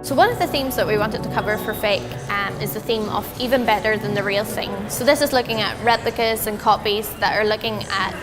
So one of the themes that we wanted to cover for fake is the theme of even better than the real thing. So this is looking at replicas and copies that are looking at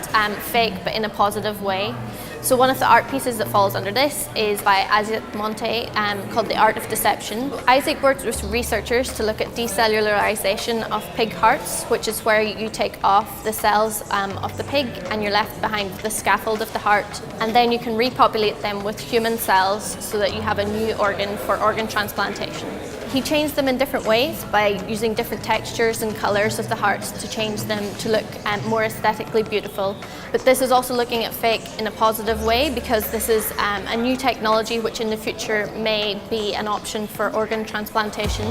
fake but in a positive way. So one of the art pieces that falls under this is by Isaac Monte called The Art of Deception. Isaac worked with researchers to look at decellularization of pig hearts, which is where you take off the cells of the pig and you're left behind with the scaffold of the heart, and then you can repopulate them with human cells so that you have a new organ for organ transplantation. He changed them in different ways by using different textures and colours of the hearts to change them to look more aesthetically beautiful. But this is also looking at fake in a positive way, because this is a new technology which in the future may be an option for organ transplantation.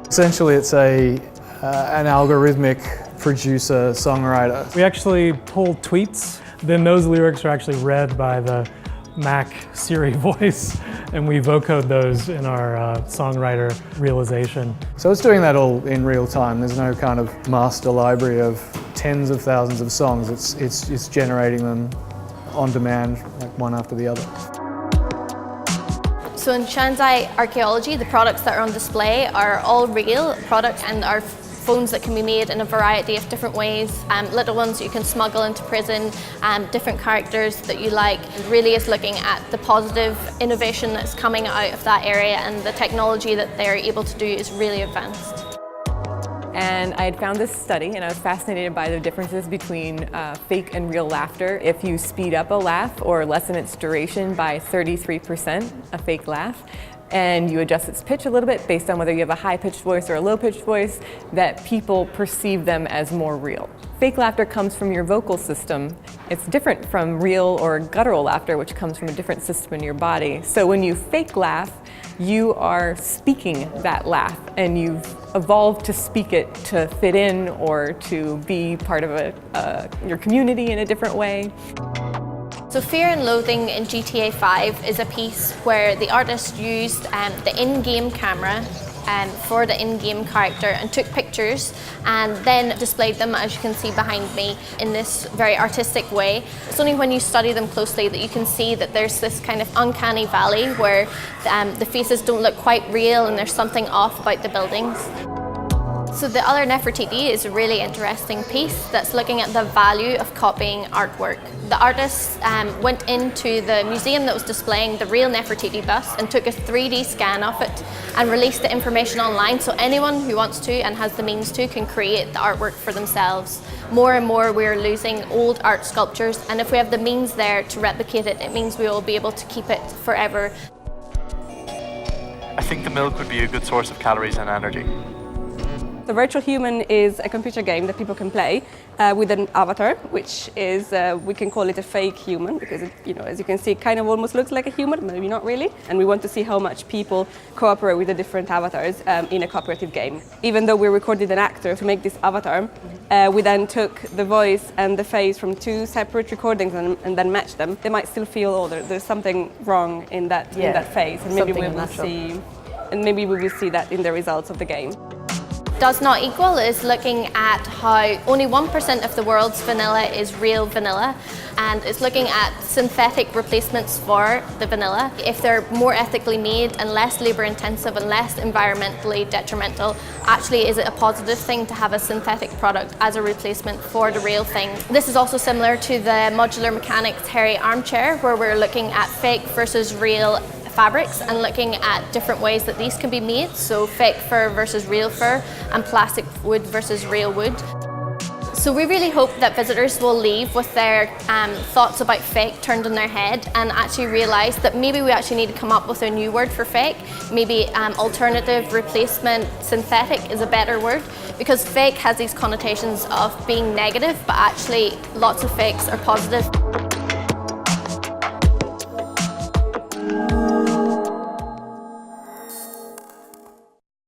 Essentially it's an algorithmic producer-songwriter. We actually pull tweets, then those lyrics are actually read by the Mac Siri voice, and we vocode those in our songwriter realization. So it's doing that all in real time. There's no kind of master library of tens of thousands of songs. It's generating them on demand, like one after the other. So in Shanzhai Archeology, the products that are on display are all real products and are phones that can be made in a variety of different ways. Little ones you can smuggle into prison, different characters that you like. It really is looking at the positive innovation that's coming out of that area, and the technology that they're able to do is really advanced. And I had found this study and I was fascinated by the differences between fake and real laughter. If you speed up a laugh or lessen its duration by 33%, a fake laugh, and you adjust its pitch a little bit based on whether you have a high-pitched voice or a low-pitched voice, that people perceive them as more real. Fake laughter comes from your vocal system. It's different from real or guttural laughter, which comes from a different system in your body. So when you fake laugh, you are speaking that laugh, and you've evolved to speak it to fit in or to be part of your community in a different way. So Fear and Loathing in GTA 5 is a piece where the artist used the in-game camera for the in-game character and took pictures and then displayed them, as you can see behind me, in this very artistic way. It's only when you study them closely that you can see that there's this kind of uncanny valley where the faces don't look quite real and there's something off about the buildings. So the other Nefertiti is a really interesting piece that's looking at the value of copying artwork. The artists went into the museum that was displaying the real Nefertiti bust and took a 3D scan of it and released the information online, so anyone who wants to and has the means to can create the artwork for themselves. More and more we're losing old art sculptures, and if we have the means there to replicate it, it means we will be able to keep it forever. I think the milk would be a good source of calories and energy. The Virtual Human is a computer game that people can play with an avatar, which is, we can call it a fake human, because it, as you can see, it kind of almost looks like a human, maybe not really. And we want to see how much people cooperate with the different avatars in a cooperative game. Even though we recorded an actor to make this avatar, we then took the voice and the face from two separate recordings and then matched them. They might still feel, oh, there's something wrong in that face, and maybe we will see that in the results of the game. Does Not Equal is looking at how only 1% of the world's vanilla is real vanilla, and it's looking at synthetic replacements for the vanilla. If they're more ethically made and less labour intensive and less environmentally detrimental, actually is it a positive thing to have a synthetic product as a replacement for the real thing? This is also similar to the modular mechanics hairy armchair, where we're looking at fake versus real fabrics and looking at different ways that these can be made, so fake fur versus real fur and plastic wood versus real wood. So we really hope that visitors will leave with their thoughts about fake turned on their head and actually realise that maybe we actually need to come up with a new word for fake. Maybe alternative, replacement, synthetic is a better word, because fake has these connotations of being negative, but actually lots of fakes are positive.